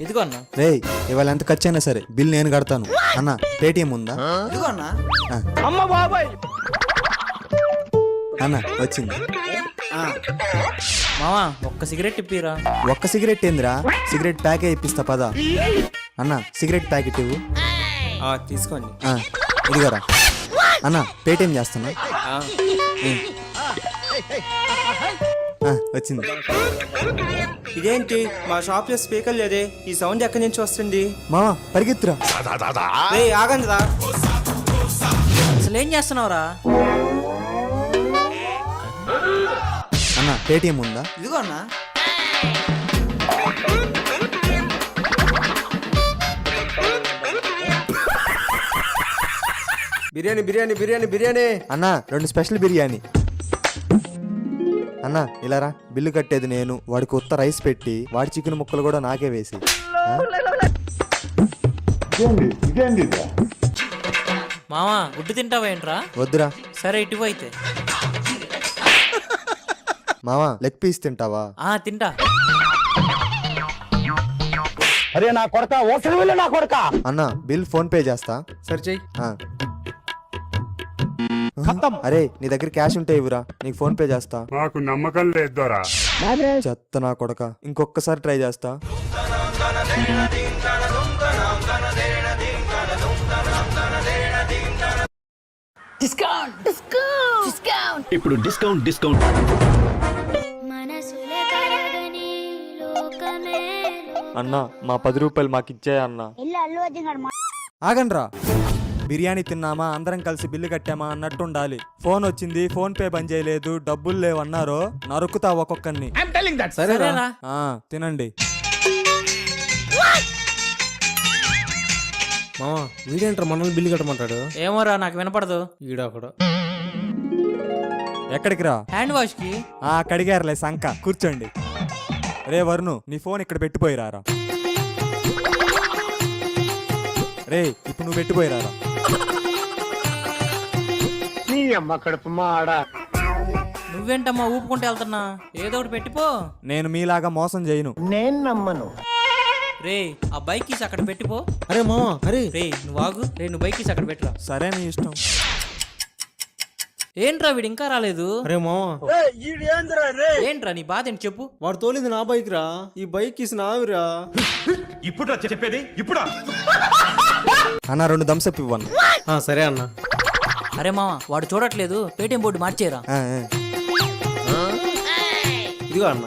ఇదిగో అన్న. రే ఇవాళ ఎంత ఖర్చు అయినా సరే బిల్ నేను కడతాను అన్న. పేటిఎం ఉందా? ఇదిగో అన్న. అమ్మ బాబాయ్ అన్న వచ్చింది. మావా ఒక్క సిగరెట్ ఇప్పిరా. ఒక్క సిగరెట్ ఏందిరా? సిగరెట్ ప్యాకే ఇప్పిస్తా పదా. అన్న సిగరెట్ ప్యాకెట్ ఇవ్వు. తీసుకోండి. ఇదిగోరా అన్న. పేటిఎం చేస్తున్నా. వచ్చింది. ఇదేంటి మా షాప్ లో స్పీకర్ లేదే, ఈ సౌండ్ ఎక్కడి నుంచి వస్తుంది? మావా పరిగెత్తురా. ఆగండి రా. అసలు ఏం చేస్తున్నావురా? అన్న పేటిఎం ఉందా? ఇదిగో అన్న. బిర్యానీ బిర్యానీ బిర్యానీ బిర్యానీ అన్న 2 స్పెషల్ బిర్యానీ. అన్న ఇలా రా. బిల్లు కట్టేది నేను. వాడికి ఉత్త రైస్ పెట్టి వాడి చికెన్ ముక్కలు కూడా నాకే వేసి. మావా గుడ్డు తింటావేంట్రా? వద్దురా. సరే ఇటు అయితే. మావా లెగ్ పీస్ తింటావా? తింటా. అరే నా కొడక ఓసలి వెళ్ళి నా కొడక. అన్న బిల్ ఫోన్ పే చేస్తా. సరే చెయ్యి. అరే నీ దగ్గర క్యాష్ ఉంటే ఇవ్వరా, నీకు ఫోన్ పే చేస్తా. మాకు నమ్మకం లేదోరా. చెత్త నా కొడక. ఇంకొకసారి ట్రై చేస్తా. ఇప్పుడు డిస్కౌంట్ డిస్కౌంట్. అన్న మా 10 రూపాయలు మాకు ఇచ్చాయి అన్న. ఆగండ్రా. బిర్యానీ తిన్నామా, అందరం కలిసి బిల్లు కట్టామా అన్నట్టు ఉండాలి. ఫోన్ వచ్చింది, ఫోన్ పే బంద్ చేయలేదు, డబ్బులు లేవన్నారో నరుకుతా ఒక్కొక్కరిని. సరేరా. తినండి. మామా వీడేంటారు మనల్ని బిల్లు కట్టమంటాడు? ఏమోరా నాకు వినపడదు. ఈడొకడు. ఎక్కడికి రా? హ్యాండ్ వాష్ కి. కడిగారులే సంక. కూర్చోండి. రే వరుణు నీ ఫోన్ ఇక్కడ పెట్టిపోయిరారా. రే ఇప్పుడు నువ్వు పెట్టిపోయిరారా. నీ అమ్మ కడుపు మాడ. నువ్వేంటమ్మా ఊపుకుంటూ వెళ్తున్నా? ఏదో ఒకటి పెట్టిపో. నేను మీలాగా మోసం చేయను. నేను నమ్మను. రే ఆ బైక్ కీస్ అక్కడ పెట్టిపో. అరే మామా అరే రే నువ్వు ఆగు. రే నువ్వు బైక్ కీస్ అక్కడ పెట్టురా. సరే నీ ఇష్టం. ఏంట్రా వీడు ఇంకా రాలేదు? అరే మామా ఏంట్రా నీ బాధ ఏంటి చెప్పు. వాడు తోలింది నా బైక్ రా, ఈ బైక్ ఇసి నావిరా. ఇప్పుడు చెప్పేది ఇప్పుడు. అన్న 2 థమ్స్అప్ ఇవ్వను. సరే అన్న. అరే మామ వాడు చూడట్లేదు, పేటిఎం బోర్డు మార్చేరా. ఇదిగో అన్న.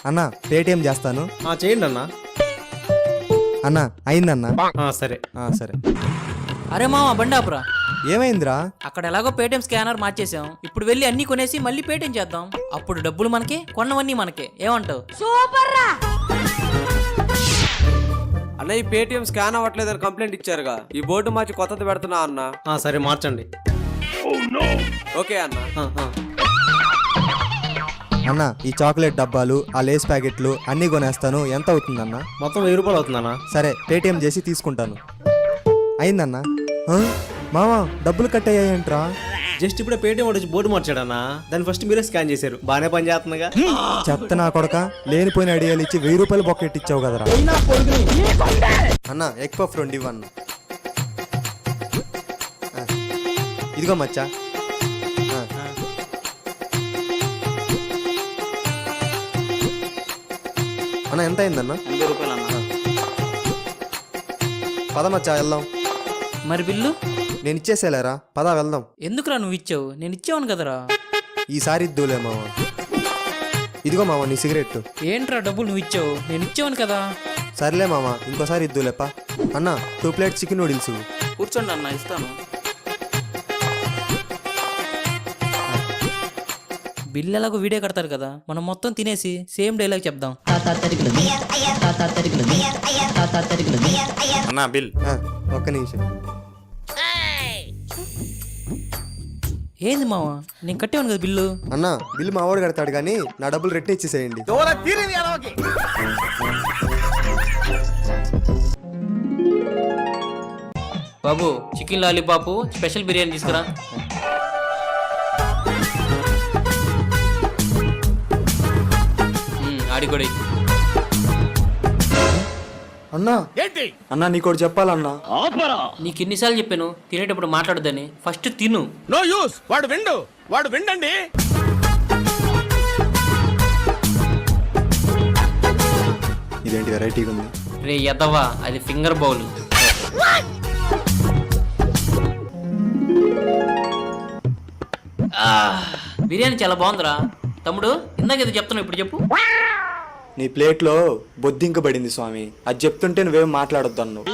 అన్న పేటిఎం చేస్తాను. చేయండి అన్న. అన్న అయిందన్న. సరే సరే. అరే మామ బండాపురా. ఏమైందిరా? అక్కడ ఎలాగో పేటిఎం స్కానర్ మార్చేసాం. ఇప్పుడు వెళ్ళి అన్ని కొనేసి మళ్ళీ పేటిఎం చేద్దాం. అప్పుడు డబ్బులు మనకే, కొన్నవన్నీ మనకే. ఏమంటావు? అన్న ఈ పేటిఎం స్కాన్ అవ్వట్లేదని కంప్లైంట్ ఇచ్చారుగా, ఈ బోర్డు మార్చి కొత్తది పెడుతున్నా అన్న. సరే మార్చండి. ఓకే అన్న. అన్న ఈ చాక్లెట్ డబ్బాలు, ఆ లేస్ ప్యాకెట్లు అన్నీ కొనేస్తాను. ఎంత అవుతుందన్న? మొత్తం 1000 రూపాయలు అవుతుందన్న. సరే పేటిఎం చేసి తీసుకుంటాను. అయిందన్న. మామా డబ్బులు కట్ అయ్యాయంట్రా. జస్ట్ ఇప్పుడు పేటిఎం వచ్చి బోర్డు మార్చాడన్నా, దాన్ని ఫస్ట్ మీరే స్కాన్ చేశారు. బాగానే పని చేస్తుందిగా. చెత్త నా కొడక. లేనిపోయిన ఐడియాలు ఇచ్చి 1000 రూపాయలు బొక్కెట్ ఇచ్చావు కదరా. అన్న ఎగ్ పఫ్ 2 ఇవ్వన్న. ఇదిగో మచ్చా. అన్న ఎంత అయిందన్న? 80 రూపాయలు అన్న. పద మచ్చా వెళ్దాం. మరి బిల్లు? నేను ఇచ్చేసేలేరా, పదా వెళ్దాం. ఎందుకురా నువ్వు ఇచ్చావు? నేను ఇచ్చావును కదరా. ఈసారి ఇద్దులే మామ. ఇదిగో మామ నీ సిగరెట్. ఏంట్రా డబ్బులు నువ్వు ఇచ్చావు? నేను ఇచ్చావును కదా. సర్లే మామ ఇంకోసారి ఇద్దులేపా. అన్న 2 ప్లేట్ చికెన్ నూడిల్స్. కూర్చోండి అన్న ఇస్తాను. బిల్లు ఎలాగో వీడియో కడతారు కదా, మనం మొత్తం తినేసి సేమ్ డైలాగ్ చెప్దాం. అన్న బిల్. ఒక్క నిమిషం. ఏంది మావా నేను కట్టేవాను కదా బిల్లు. అన్న బిల్ మా వాడు కడతాడు కానీ నా డబ్బులు రిటర్న్ ఇచ్చేసేయండి. బాబు చికెన్ లాలీపాప్ స్పెషల్ బిర్యానీ తీసుకురా. ఆడి కూడా అన్నా ఏంటి అన్నా నీకోటి చెప్పాలన్నా. నీకు ఎన్నిసార్లు చెప్పాను తినేటప్పుడు మాట్లాడదని? ఫస్ట్ తిను. నో యూస్, వాడు విండండి. ఇదేంటి వెరైటీగా ఉంది? రే ఎదవా, అది ఫింగర్ బౌల్. బిర్యానీ చాలా బాగుందిరా తమ్ముడు. ఇందాక ఏదో చెప్తున్నావు, ఇప్పుడు చెప్పు. నీ ప్లేట్లో బొద్దింక పడింది స్వామి. అది చెప్తుంటే నువ్వేం మాట్లాడొద్దు అన్నావు.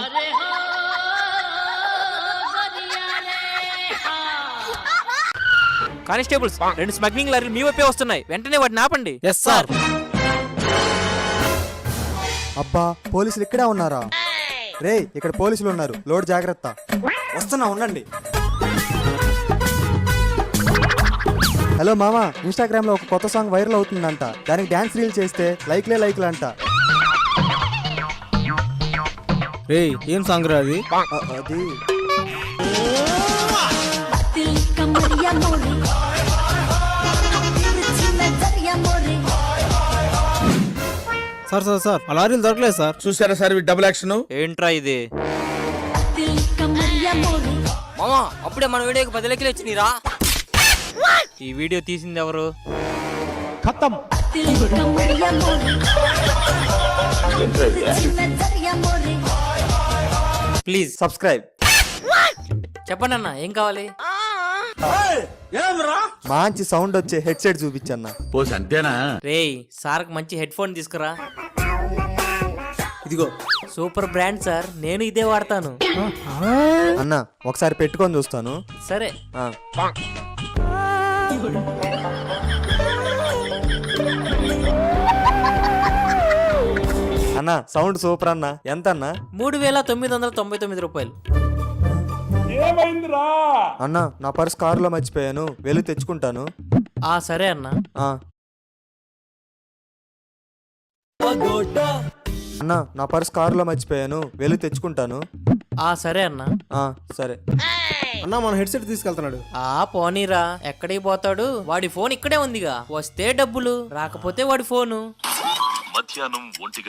కానిస్టేబుల్స్, 2 స్మగ్లింగ్ లారీలు మీ వైపే వస్తున్నాయి, వెంటనే వాటిని ఆపండి. Yes sir. అబ్బా పోలీసులు ఇక్కడే ఉన్నారా? రే ఇక్కడ పోలీసులు ఉన్నారు, లోడ్ జాగ్రత్త. వస్తున్నా ఉండండి. హలో మామా, ఇన్స్టాగ్రామ్ లో ఒక కొత్త సాంగ్ వైరల్ అవుతుందంట. దానికి డాన్స్ రీల్ చేస్తే లైక్లే అంట. రే ఏం సాంగ్ రా అది? అది दिल कमरिया मोरे तिरछी नजरिया मोरे సార్ ఆ లారీలు దొరకలేదు సార్. చూసారా సార్ డబుల్ యాక్షన్. ఏంట్రా ఇది? दिल कमरिया मोरे మామా, అప్పుడే మన వీడియోకి 10 లెక్కలు వచ్చినాయిరా. ఈ వీడియో తీసింది ఎవరు? दिल कमरिया मोरे तिरछी नजरिया मोरे ప్లీజ్ సబ్స్క్రైబ్. చెప్పండి అన్న, ఏం కావాలి? మంచి సౌండ్ వచ్చే హెడ్సెట్ చూపించన్న. పోసి అంతేనా? రేయ్ సార్కి మంచి హెడ్ ఫోన్ తీసుకురా. ఇదిగో. సూపర్ బ్రాండ్ సార్, నేను ఇదే వాడతాను. అన్న ఒకసారి పెట్టుకొని చూస్తాను. సరే. ఆ. అన్న సౌండ్ సూపర్ అన్న. ఎంత అన్న? 3,999 రూపాయలు. అన్న నా పర్స్ కారులో మర్చిపోయాను, వెళ్ళి తెచ్చుకుంటాను. సరే అన్న. ఆ. అన్న నా పర్స్ కారులో మర్చిపోయాను, వెళ్ళి తెచ్చుకుంటాను. సరే అన్న. సరే. అన్న మన హెడ్సెట్ తీసుకెళ్తున్నాడు. పోనీరా, ఎక్కడికి పోతాడు? వాడి ఫోన్ ఇక్కడే ఉందిగా. వస్తే డబ్బులు, రాకపోతే వాడి ఫోను. మధ్యాహ్నం 1:30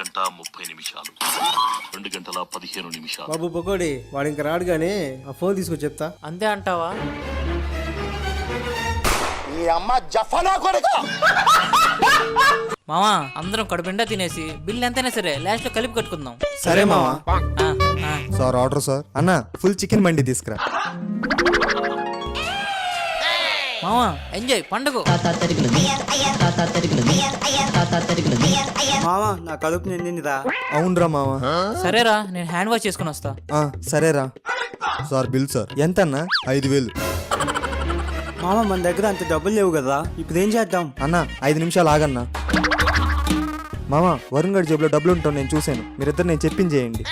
2 గంటల 15 నిమిషాలు. బాబు బొకోడి, వాడు ఇంకా రాడు గానీ ఆ ఫోన్ తీసుకొచ్చి చెప్తా. అంతే అంటావా? ఈ అమ్మ జఫనా కొడుకు. మామా, అందరం కడుపుండా తినేసి బిల్ ఎంతైనా సరే లాస్ట్ లో కలిపి కట్టుకుందాం. సరే మావా. ఆ, ఆ. Sir order sir. అన్న ఫుల్ చికెన్ మండి తీసుకురా. మామా ఎంజాయ్ పండుగ. మావా నా కడుపు నిండిందిరా. అవునరా మావా. సరేరా, నేను హ్యాండ్ వాష్ చేసుకుని వస్తా. సరేరా. Sir bill sir. ఎంతన్నా? 5,000. మావా మన దగ్గర అంత డబ్బులు లేవు కదా, ఇప్పుడు ఏం చేద్దాం? అన్న 5 నిమిషాలు ఆగన్నా. మామా వరుణ్ గడి జేబులో డబ్బులు ఉంటాను, నేను చూశాను. మీరిద్దరు నేను చెప్పింది చేయండి.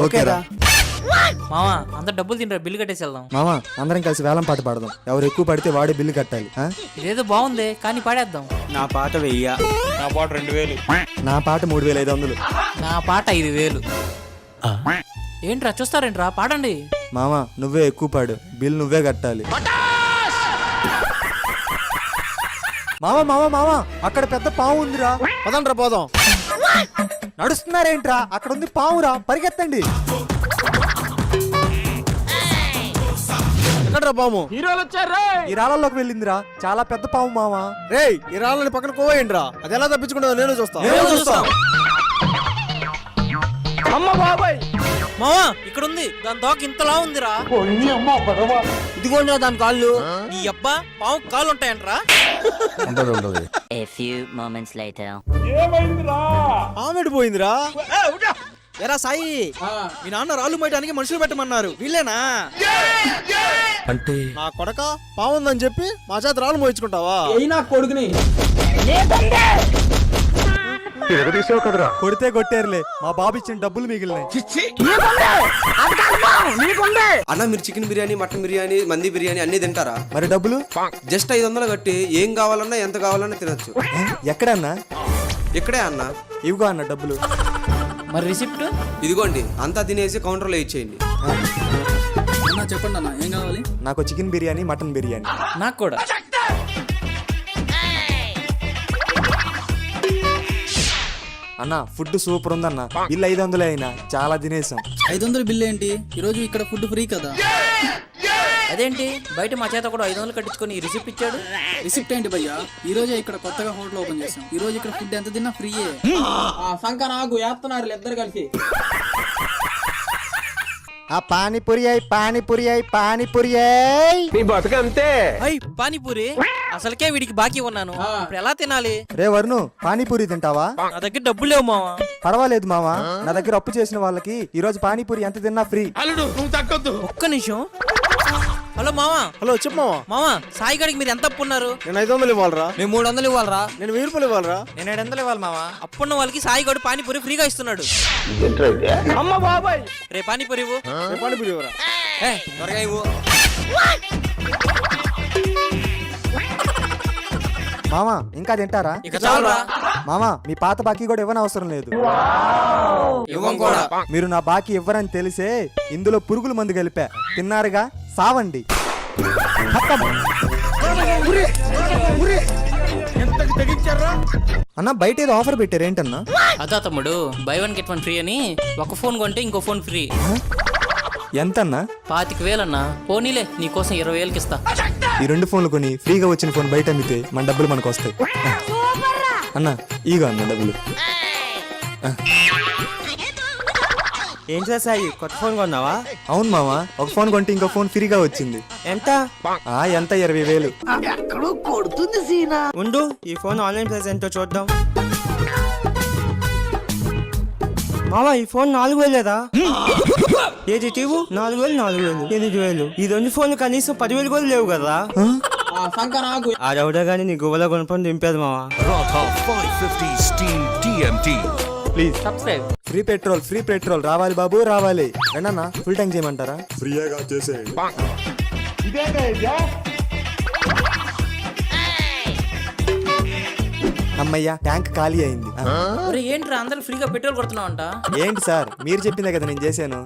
ఓకేరా. మామా అందరు డబ్బులు తింటారు, బిల్లు కట్టేసి వెళ్దాం. మామా అందరం కలిసి వేలం పాట పాడదాం. ఎవరు ఎక్కువ పడితే వాడే బిల్లు కట్టాలి. ఇదేదో బాగుంది, కానీ పాడేద్దాం. నా పాట 1000. నా పాట 2,000. నా పాట 3,500. నా పాట 5,000. ఏంట్రా చూస్తారేంట్రా, పాడండి. మామా నువ్వే ఎక్కువ పాడు, బిల్ నువ్వే కట్టాలి. మామా మామా మామా అక్కడ పెద్ద పాము ఉందిరా. పదండ్రా పోదాం. నడుస్తున్నారేంట్రా? అక్కడ ఉంది పావురా, పరిగెత్తండి. ఎక్కడ్రా పాము? ఈ రాళ్ళలోకి వెళ్ళిందిరా, చాలా పెద్ద పాము మామా. రేయ్ ఈ రాళ్ళని పక్కన కోవేయండిరా. అది ఎలా తప్పించుకుంటుందో నేను చూస్తా. అమ్మ బాబాయ్. మామా ఇక్కడ ఉంది, దాని తోక ఇంతలా ఉందిరా. ఇదిగోండి దాని కాళ్ళు. నీ అబ్బా, పావు కాళ్ళు ఉంటాయంట్రా. A few moments later. ఆమెడు పోయిందిరా. ఎరా సాయి, మీ నాన్న రాళ్ళు మోయడానికి మనుషులు పెట్టమన్నారు, వీళ్ళేనా? అంటే నా కొడక పావుందని చెప్పి మా చేత రాళ్ళు మోయించుకుంటావా? కొడితే కొట్టారులే, మా బాబు ఇచ్చిన డబ్బులు మిగిలినాయి. అన్న మీరు చికెన్ బిర్యానీ, మటన్ బిర్యానీ, మంది బిర్యానీ అన్ని తింటారా? మరి డబ్బులు? జస్ట్ 500 కట్టి ఏం కావాలన్నా ఎంత కావాలన్నా తినొచ్చు. ఎక్కడన్నా? ఇక్కడే అన్న. ఇవిగో అన్న డబ్బులు. మరి రిసిప్ట్? ఇదిగోండి, అంతా తినేసి కౌంటర్లో ఇచ్చేయండి. చెప్పండి అన్న ఏం కావాలి? నాకు చికెన్ బిర్యానీ, మటన్ బిర్యానీ. నాకు కూడా. అన్న ఫుడ్ సూపర్ ఉందన్న. బిల్ 500 అయినా చాలా తినేసాం. 500 బిల్ ఏంటి? ఈరోజు ఇక్కడ ఫుడ్ ఫ్రీ కదా. అదేంటి బయట మా చేత కూడా 500 కట్టించుకొని రిసిప్ట్ ఇచ్చాడు. రిసిప్ట్ ఏంటి భయ్యా? ఈ రోజే ఇక్కడ కొత్తగా హోటల్ ఓపెన్ చేసాం. ఈ రోజు ఇక్కడ ఫుడ్ ఎంత తిన్నా ఫ్రీయే. సంక నాకు వేస్తున్నారు ఇద్దరు కలిసి. ఆ పానీపూరి అయి పానీపూరి అయి పానీపూరి అయి. నీ బతుకంతే. అయ్ పానీపూరి అసలుకే వీడికి బాకీ ఉన్నాను, ఇప్పుడు ఎలా తినాలి? రే వరుణు, పానీపూరి తింటావా? నా దగ్గర డబ్బులు లేవు మావా. పర్వాలేదు మావా, నా దగ్గర అప్పు చేసిన వాళ్ళకి ఈ రోజు పానీపూరి ఎంత తిన్నా ఫ్రీ. అల్లుడు నువ్వు తగ్గొద్దు. ఒక్క నిమిషం. హలో మావా. హలో చెప్పు మావా. మావా సాయి గడికి మీరు ఎంత అప్పు ఉన్నారు? నేను 500 ఇవ్వాలరా. నేను 300 ఇవ్వాలరా. నేను 1000 రూపాయలు ఇవ్వాలరా. నేను 700 ఇవ్వాలి మావా. అప్పున్న వాళ్ళకి సాయి గడు పానీపూరి ఫ్రీగా ఇస్తున్నాడు. అమ్మ బాబాయ్. రే పానీపూరి ఇవ్వు. పానీపూరి ఇవ్వరా. త్వరగా ఇవ్వు. మామా ఇంకా తింటారా? ఇక చాలురా. మామా మీ పాత బాకీ కూడా ఇవ్వని అవసరం లేదు. ఇవ్వం కూడా. మీరు నా బాకీ ఇవ్వరని తెలిసే ఇందులో పురుగుల మందు కలిపా. తిన్నారుగా, సావండి. ఎంతకి తెగించారా? అన్న బయట ఏదో ఆఫర్ పెట్టారు, ఏంటన్నా? అదా తమ్ముడు, బై 1 get 1 ఫ్రీ అని ఒక ఫోన్ కొంటే ఇంకో ఫోన్ ఫ్రీ. ఎంతన్నా? 25,000 అన్నా. పోనీలే నీకోసం 20,000కి ఇస్తా. ఈ 2 ఫోన్లు కొని ఫ్రీగా వచ్చిన ఫోన్ బయట అమ్మితే మన డబ్బులు మనకు వస్తాయి. అన్న ఈగో అన్న డబ్బులు. ఏం చేసాయి? కొత్త ఫోన్ కొన్నావా? అవును మామా, ఒక ఫోన్ కొంటే ఇంకో ఫోన్ ఫ్రీగా వచ్చింది. ఎంత? ఎంత 20,000. ఉండు, ఈ ఫోన్ ఆన్లైన్ ప్రైస్ ఎంతో చూద్దాం. మావా ఈ ఫోన్ 4,000 ఏది తీవు? 4,000 4,000 8,000. ఈ 2 ఫోన్లు కనీసం 10,000 కూడా లేవు కదా. సంక నాకు. ఆడవుడా గానీ నీ గువ్వలో కొనుక్కొని దింపేది మావా. Please subscribe. ఫ్రీ పెట్రోల్ రావాలి బాబు, రావాలి. రండన్నా, ఫుల్ ట్యాంక్ చేయమంటారా? ఫ్రీగా చేసేయండి. అమ్మయ్యా, ట్యాంక్ ఖాళీ అయింది. ఒరే ఏంట్రా అందరూ ఫ్రీగా పెట్రోల్ కొడుతున్నావంట? ఏంటి సార్, మీరు చెప్పిందే కదా నేను చేశాను.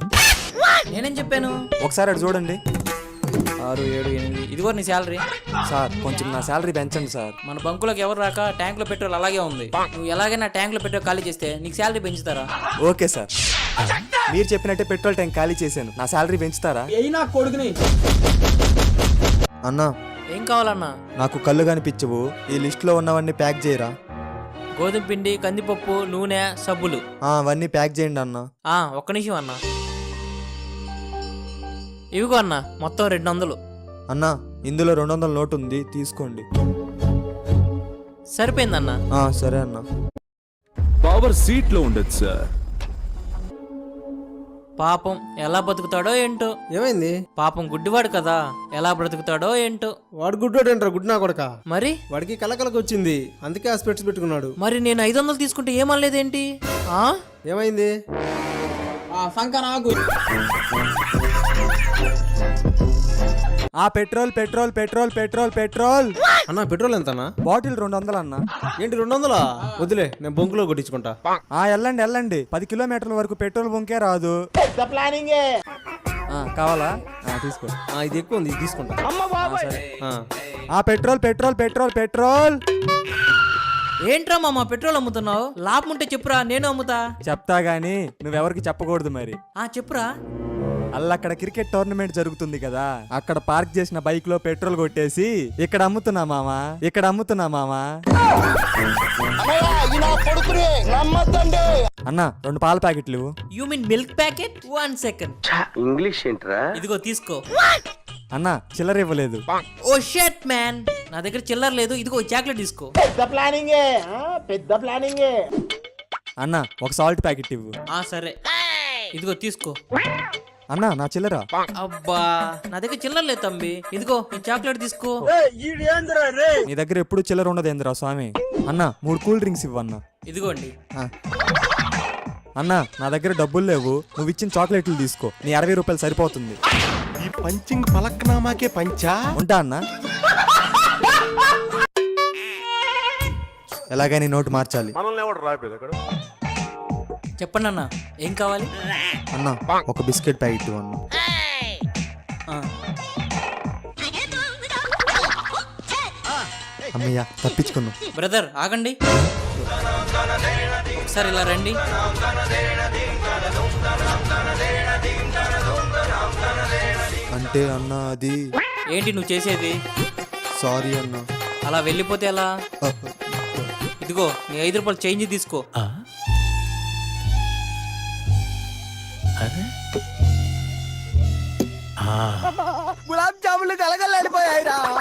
నేనేం చెప్పాను? ఒకసారి అటు చూడండి. 6, 7, 8 ఇదిగో నీ శాలరీ. సార్ కొంచెం నా శాలరీ పెంచండి సార్. మన బంకులోకి ఎవరు రాక ట్యాంక్ లో పెట్రోల్ అలాగే ఉంది. నువ్వు ఎలాగైనా ట్యాంక్ లో పెట్రోల్ ఖాళీ చేస్తే నీకు శాలరీ పెంచుతారా? ఓకే సార్, మీరు చెప్పినట్టే పెట్రోల్ ట్యాంక్ ఖాళీ చేశాను. నా శాలరీ పెంచుతారా? నా కొడుకుని. అన్నా ఏం కావాలన్నా? నాకు కళ్ళు కనిపించవు, ఈ లిస్ట్ లో ఉన్నవన్నీ ప్యాక్ చేయరా? గోధుమ పిండి, కందిపప్పు, నూనె, సబ్బులు అవన్నీ ప్యాక్ చేయండి అన్న. ఒక్క నిమిషం అన్నా. ఇవిగో అన్నా, మొత్తం 200. అన్నా ఇందులో 200 నోటు ఉంది, తీసుకోండి. సరిపోయిందన్నా. సరే అన్న. పవర్ సీట్ లో ఉండదు సార్. పాపం ఎలా బతుకుతాడో ఏంటో. ఏమైంది? పాపం గుడ్డివాడు కదా, ఎలా బ్రతుకుతాడో ఏంటో. వాడు గుడ్డోడు ఏంట్రా, గుడ్డు నా కొడక. మరి వాడికి కలకలకు వచ్చింది, అందుకే ఆ స్పెట్స్ పెట్టుకున్నాడు. మరి నేను 500 తీసుకుంటే ఏమనలేదేంటి? ఏమైంది? సంక నాకు. పెట్రోల్ అన్న పెట్రోల్ ఎంతనా? బాటిల్ 200 అన్న. ఏంటి 200? వదిలే, నేను బొంకులో కొట్టించుకుంటా. వెళ్ళండి 10 కిలోమీటర్ల వరకు పెట్రోల్ బొంకే రాదు. కావాలా? తీసుకో. ఇది ఎక్కువ ఉంది, ఇది తీసుకుంటా. పెట్రోల్. ఏంట్రా మామ పెట్రోల్ అమ్ముతున్నావు? లాభం ఉంటే చెప్పురా, నేను అమ్ముతా. చెప్తా గానీ నువ్వెవరికి చెప్పకూడదు మరి. చెప్పురా. అక్కడ క్రికెట్ టోర్నమెంట్ జరుగుతుంది కదా, అక్కడ పార్క్ చేసిన బైక్ లో పెట్రోల్ కొట్టేసి ఇక్కడ అమ్ముతున్నా మామా. అన్న 2 పాల ప్యాకెట్లు. You mean milk packet? 1 second. English ఏంట్రా? ఇదిగో తీసుకో. అన్న చిల్లర ఇవ్వలేదు. ఓ షట్ మ్యాన్, నా దగ్గర చిల్లర లేదు. ఇదిగో చాక్లెట్ తీసుకో. పెద్ద ప్లానింగే. అన్న ఒక సాల్ట్ ప్యాకెట్ ఇవ్వు. సరే ఇదిగో తీసుకో. అన్న నా చిల్లర. అబ్బా నా దగ్గర చిల్లర లేదు తమ్మి. ఇదిగో ఈ చాక్లెట్ తీసుకో. నీ దగ్గర ఎప్పుడు చిల్లర ఉండదేంద్రా స్వామి. అన్న 3 కూల్ డ్రింక్స్ ఇవ్వన్న. ఇదిగోండి. అన్న నా దగ్గర డబ్బులు లేవు, నువ్వు ఇచ్చిన చాక్లెట్లు తీసుకో. నీ 60 రూపాయలు సరిపోతుంది. ఈ పంచింగ్ పలక్నామాకే పంచా. ఉంటా అన్న. ఎలాగైనా నోటు మార్చాలి. చెప్పండి అన్న, ఏం కావాలి? అన్న ఒక బిస్కెట్ ప్యాకెట్ ఇవ్వన్న. అమ్మయ్య తప్పించుకున్నాం. బ్రదర్ ఆగండి. ఒకసారి ఇలా రండి. అంటే అన్న అది ఏంటి నువ్వు చేసేది? సారీ అన్న. అలా వెళ్ళిపోతే ఎలా? ఇదిగో నీ 5 రూపాయలు చేంజ్ తీసుకో.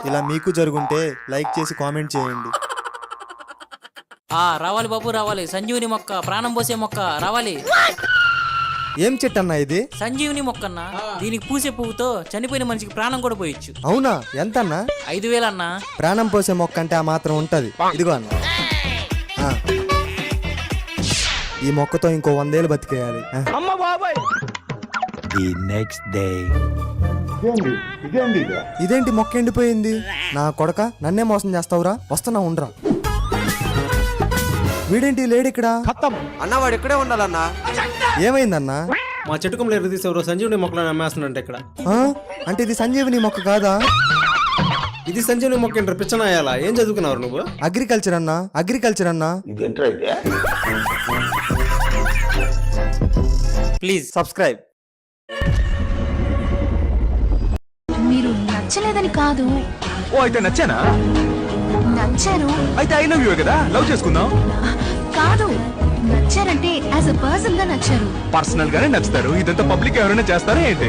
ఇలా మీకు జరుగుంటే లైక్ చేసి కామెంట్ చేయండి. రావాలి బాబు రావాలి. సంజీవుని మొక్క, ప్రాణం పోసే మొక్క రావాలి. ఏం చెట్టు అన్న ఇది? సంజీవుని మొక్కన్నా. దీనికి పూసే పువ్వుతో చనిపోయిన మనిషికి ప్రాణం కూడా పోయొచ్చు. అవునా? ఎంత అన్న? 5,000 అన్నా. ప్రాణం పోసే మొక్క అంటే ఆ మాత్రం ఉంటది. ఇదిగో అన్న, ఆ. ఈ మొక్కతో ఇంకో 100 ఏళ్ళు బతికేయాలి. అమ్మ బాబాయ్. ఇదేంటి మొక్క ఎండిపోయింది? నా కొడక, నన్నే మోసం చేస్తావురా? వస్తున్నా, ఉండరా. వీడేంటి లేడిక్కడ? అన్న వాడు ఇక్కడే ఉండాలన్నా. ఏమైందన్నా? మా చెట్టు కొమ్మలు ఎరుగు తీసేవారు సంజీవుని మొక్కలను అమ్మేస్తున్నంటే ఇక్కడ. ఆ? అంటే ఇది సంజీవని మొక్క కాదా? ఇది సంజీవుని మొక్క ఏంటారు పిచ్చనాయాలా? ఏం చదువుకున్నారు నువ్వు? అగ్రికల్చర్ అన్నా, అగ్రికల్చర్ అన్నా. ఇదేంట్రా ఇది? Please subscribe. మీరు నచ్చలేదని కాదు, ఓ అయితే నచ్చానా? నచ్చారు. అయితే ఐ లవ్ యూ కదా, లవ్ చేసుకుందాం. కాదు, నచ్చారంటే యాజ్ అ పర్సన్ గా నచ్చారు. పర్సనల్ గానే నచ్చుతారు. ఇదంతా పబ్లిక్ ఎవరైనా చేస్తారా ఏంటి?